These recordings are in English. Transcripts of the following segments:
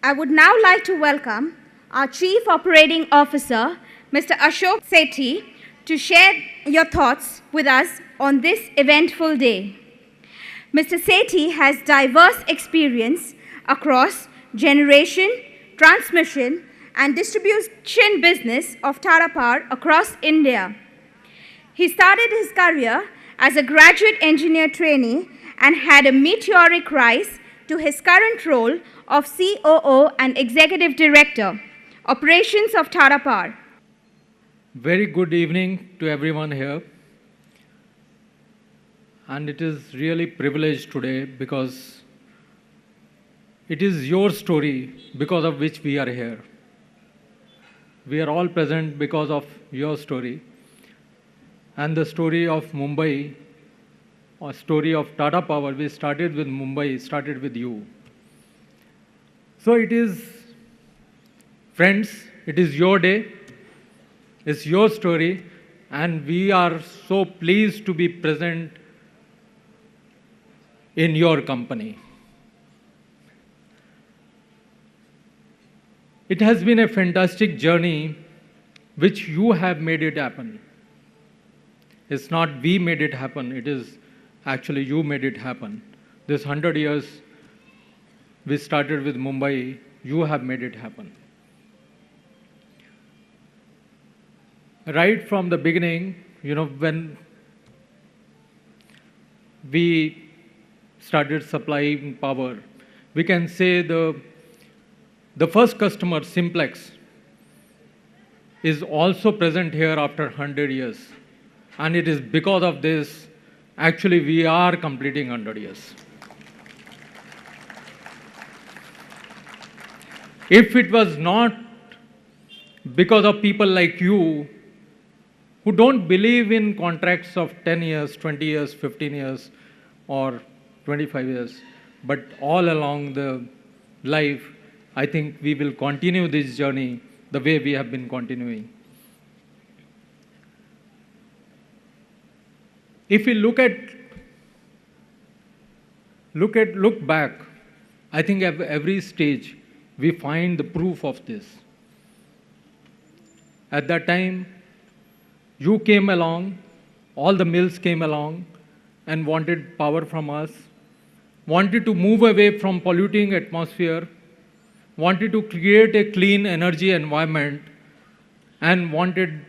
I would now like to welcome our Chief Operating Officer, Mr. Ashok Sethi, to share your thoughts with us on this eventful day. Mr. Sethi has diverse experience across generation, transmission, and distribution business of Tata Power across India. He started his career as a graduate engineer trainee and had a meteoric rise to his current role of COO and Executive Director, Operations of Tata Power. Very good evening to everyone here. And it is really privileged today because it is your story because of which we are here. We are all present because of your story. And the story of Mumbai, or story of Tata Power, we started with Mumbai, started with you. So it is, friends, it is your day, it's your story, and we are so pleased to be present in your company. It has been a fantastic journey which you have made it happen. It's not we made it happen, it is actually you made it happen. This 100 years we started with Mumbai, you have made it happen. Right from the beginning, when we started supplying power, we can say the first customer, Simplex, is also present here after 100 years. And it is because of this, actually, we are completing 100 years. If it was not because of people like you, who don't believe in contracts of 10 years, 20 years, 15 years, or 25 years, but all along the life, I think we will continue this journey the way we have been continuing. If we look back, I think at every stage we find the proof of this. At that time, you came along, all the mills came along and wanted power from us, wanted to move away from polluting atmosphere, wanted to create a clean energy environment, and wanted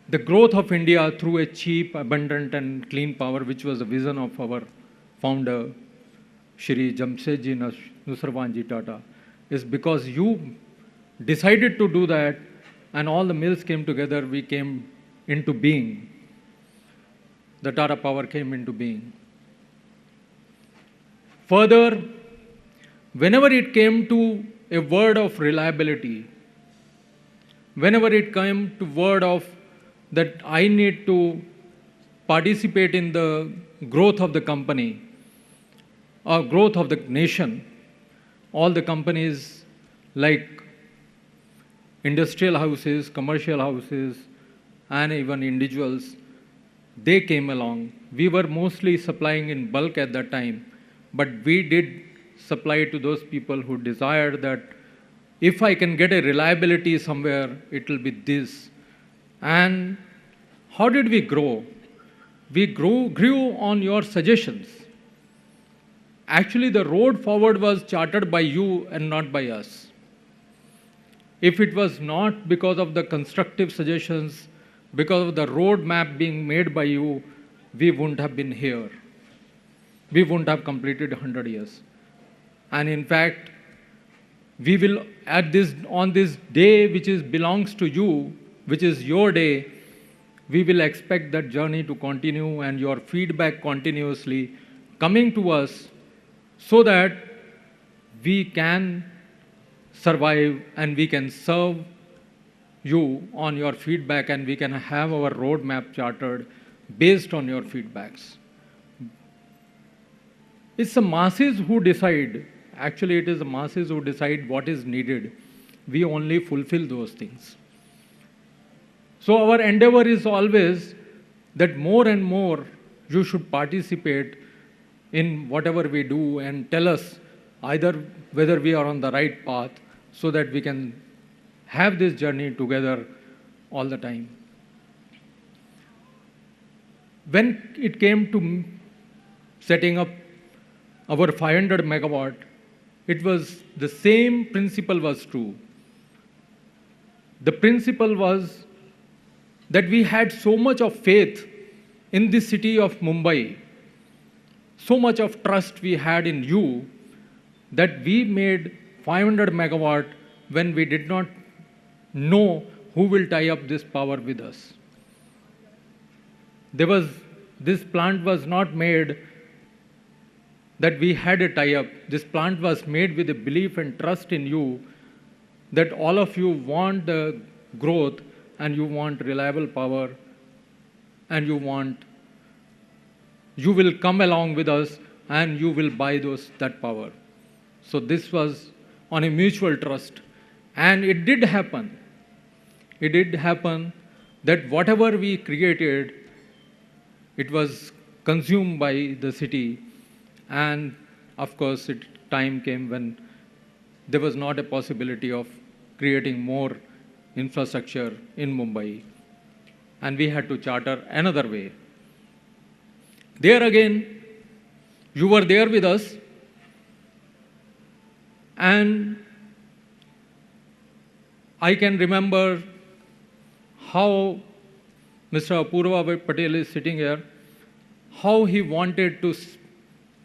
the growth of India through a cheap, abundant and clean power, which was the vision of our founder, Shri Jamshedji Nusarwanji Tata, is because you decided to do that and all the mills came together, we came into being. The Tata Power came into being. Further, whenever it came to a word of reliability, whenever it came to word of that I need to participate in the growth of the company or growth of the nation, all the companies like industrial houses, commercial houses, and even individuals, they came along. We were mostly supplying in bulk at that time, but we did supply to those people who desired that if I can get a reliability somewhere, it will be this. And how did we grow? We grew on your suggestions. Actually, the road forward was charted by you and not by us. If it was not because of the constructive suggestions, because of the roadmap being made by you, we wouldn't have been here. We wouldn't have completed 100 years. And in fact, we will, on this day which belongs to you, which is your day, we will expect that journey to continue and your feedback continuously coming to us so that we can survive and we can serve you on your feedback and we can have our roadmap chartered based on your feedbacks. It's the masses who decide. Actually, it is the masses who decide what is needed. We only fulfill those things. So our endeavor is always that more and more you should participate in whatever we do and tell us either whether we are on the right path so that we can have this journey together all the time. When it came to setting up our 500 megawatt, it was the same principle was true. The principle was that we had so much of faith in the city of Mumbai, so much of trust we had in you, that we made 500 megawatt when we did not know who will tie up this power with us. This plant was not made that we had a tie-up. This plant was made with a belief and trust in you that all of you want the growth and you want reliable power and you will come along with us and you will buy that power. So this was on a mutual trust. And it did happen. It did happen that whatever we created, it was consumed by the city. And of course, time came when there was not a possibility of creating more infrastructure in Mumbai. And we had to charter another way. There again, you were there with us. And I can remember how Mr. Apurva Patel is sitting here, how he wanted to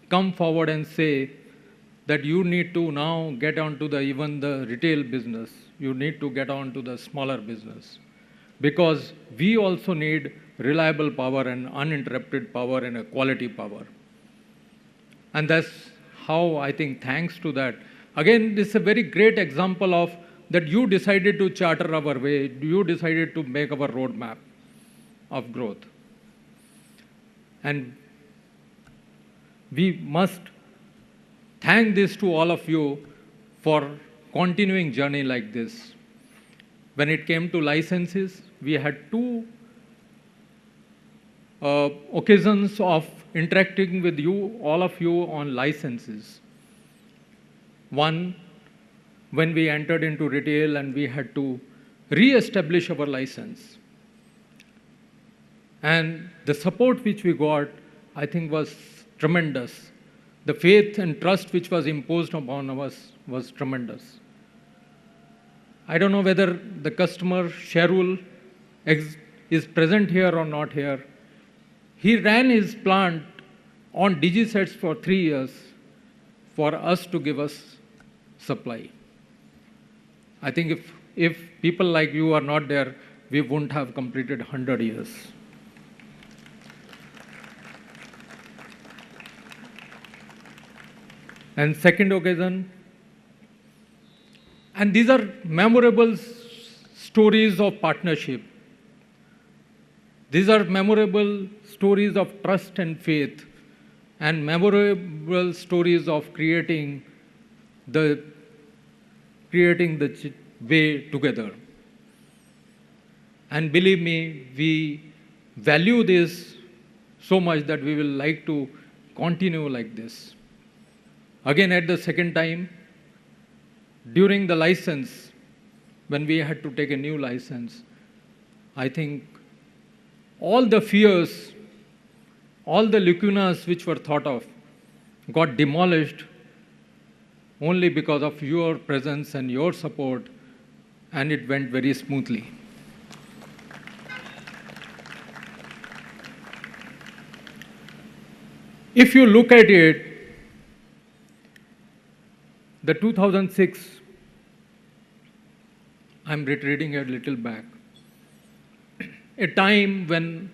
come forward and say that you need to now get onto even the retail business. You need to get on to the smaller business. Because we also need reliable power and uninterrupted power and a quality power. And that's how I think, thanks to that, again, this is a very great example of that you decided to charter our way, you decided to make our roadmap of growth. And we must thank this to all of you for continuing journey like this. When it came to licenses, we had two occasions of interacting with you, all of you, on licenses. One, when we entered into retail and we had to re-establish our license. And the support which we got, I think, was tremendous. The faith and trust which was imposed upon us was tremendous. I don't know whether the customer, Sherul, is present here or not here. He ran his plant on DigiSets for 3 years for us to give us supply. I think if people like you are not there, we wouldn't have completed 100 years. And second occasion, and these are memorable stories of partnership. These are memorable stories of trust and faith, and memorable stories of creating the way together. And believe me, we value this so much that we will like to continue like this. Again, at the second time, during the license, when we had to take a new license, I think all the fears, all the lacunas which were thought of got demolished only because of your presence and your support, and it went very smoothly. If you look at it, the 2006, I'm retreating a little back, a time when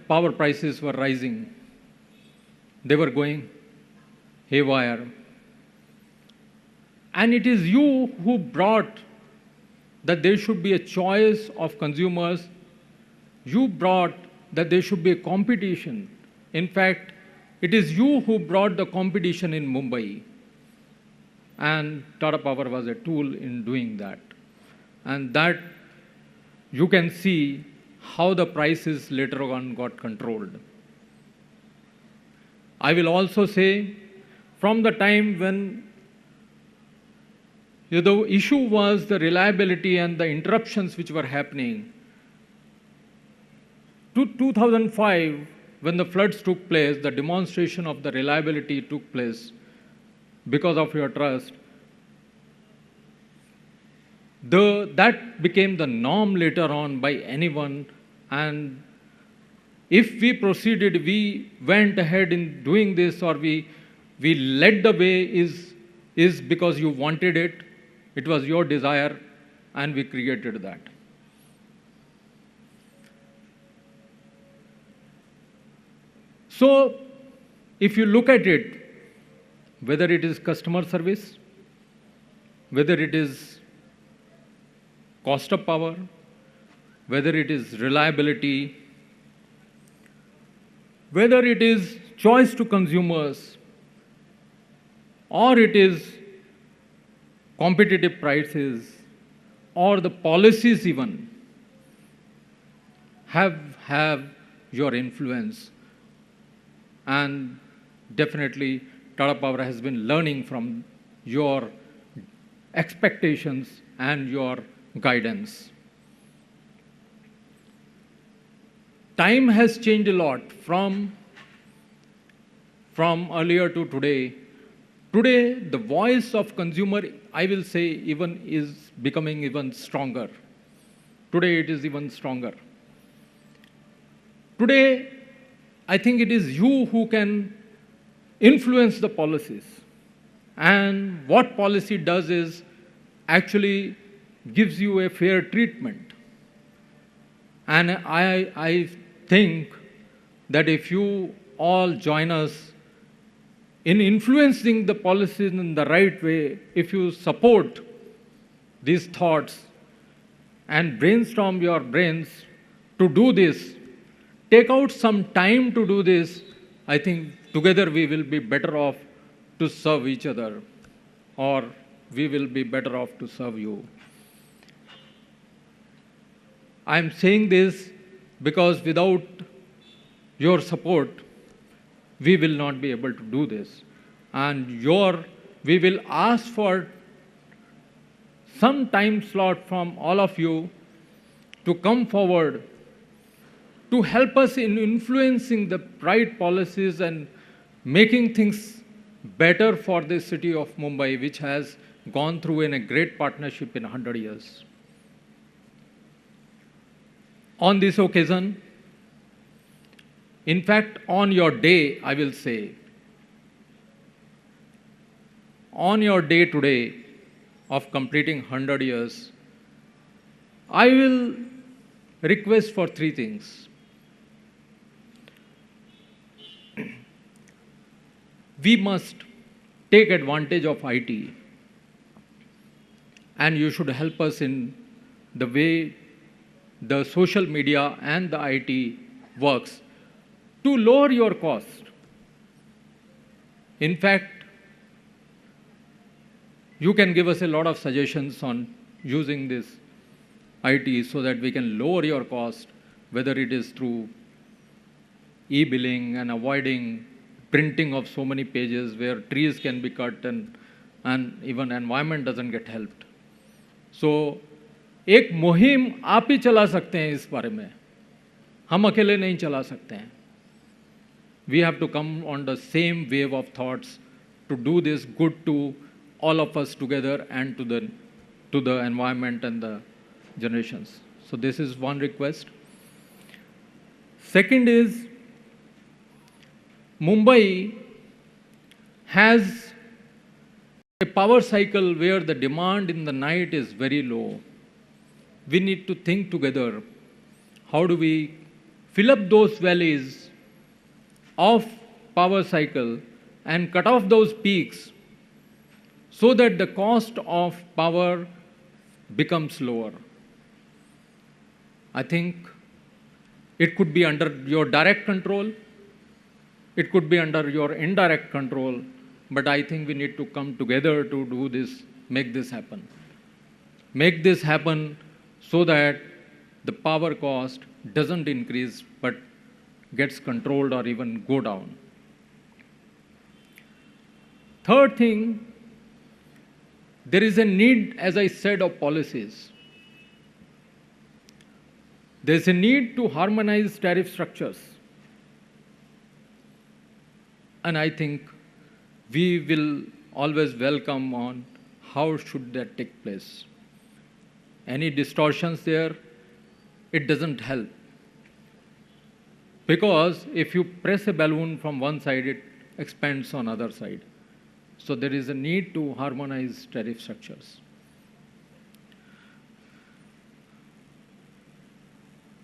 power prices were rising, they were going haywire. And it is you who brought that there should be a choice of consumers. You brought that there should be a competition. In fact, it is you who brought the competition in Mumbai. And Tata Power was a tool in doing that. And that you can see how the prices later on got controlled. I will also say, from the time when the issue was the reliability and the interruptions which were happening. To 2005, when the floods took place, the demonstration of the reliability took place because of your trust. That became the norm later on by anyone, and if we proceeded, we went ahead in doing this, or we led the way, is because you wanted it. It was your desire, and we created that. So, if you look at it, whether it is customer service, whether it is cost of power, whether it is reliability, whether it is choice to consumers, or it is competitive prices, or the policies even, have your influence. And definitely Tata Power has been learning from your expectations and your guidance. Time has changed a lot from earlier to today. Today, the voice of consumer, I will say, even is becoming even stronger. Today, it is even stronger. Today, I think it is you who can influence the policies. And what policy does is actually gives you a fair treatment. And I think that if you all join us in influencing the policies in the right way, if you support these thoughts and brainstorm your brains to do this, take out some time to do this, I think together we will be better off to serve each other, or we will be better off to serve you. I am saying this because without your support, we will not be able to do this. And we will ask for some time slot from all of you to come forward to help us in influencing the right policies and making things better for the city of Mumbai, which has gone through in a great partnership in 100 years. On this occasion, in fact, on your day, I will say, on your day today of completing 100 years, I will request for 3 things. We must take advantage of IT, and you should help us in the way the social media and the IT works to lower your cost. In fact, you can give us a lot of suggestions on using this IT so that we can lower your cost, whether it is through e-billing and avoiding printing of so many pages where trees can be cut and even environment doesn't get helped. So, एक मुहिम आप ही चला सकते हैं इस बारे में, हम अकेले नहीं चला सकते हैं. We have to come on the same wave of thoughts to do this good to all of us together and to the environment and the generations. So this is one request. Second is, Mumbai has a power cycle where the demand in the night is very low. We need to think together, how do we fill up those valleys of power cycle and cut off those peaks so that the cost of power becomes lower. I think it could be under your direct control, it could be under your indirect control, but I think we need to come together to do this, make this happen. Make this happen so that the power cost doesn't increase but gets controlled or even go down. Third thing, there is a need, as I said, of policies. There is a need to harmonize tariff structures. And I think we will always welcome on how should that take place. Any distortions there, it doesn't help. Because if you press a balloon from one side, it expands on other side. So there is a need to harmonize tariff structures.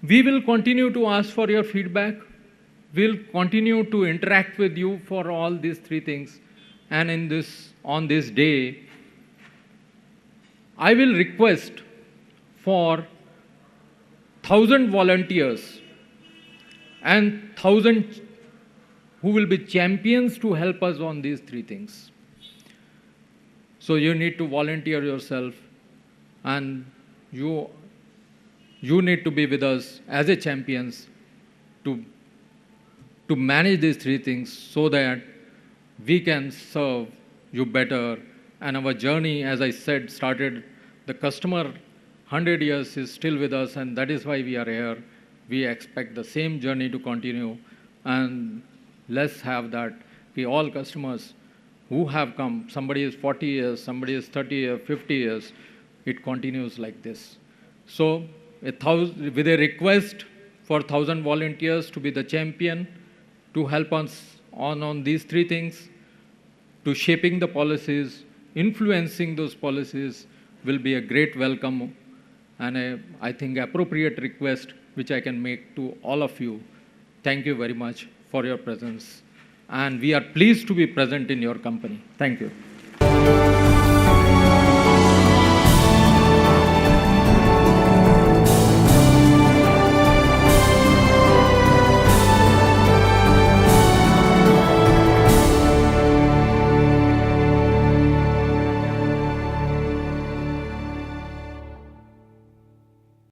We will continue to ask for your feedback. We'll continue to interact with you for all these three things. And on this day, I will request for 1,000 volunteers and 1,000 who will be champions to help us on these three things. So you need to volunteer yourself, and you need to be with us as a champions to manage these three things so that we can serve you better. And our journey, as I said, started. The customer 100 years is still with us, and that is why we are here. We expect the same journey to continue, and let's have that. We all customers who have come, somebody is 40 years, somebody is 30 years, 50 years, it continues like this. So with a request for 1,000 volunteers to be the champion, to help us on these three things, to shaping the policies, influencing those policies will be a great welcome and I think appropriate request which I can make to all of you. Thank you very much for your presence, and we are pleased to be present in your company. Thank you.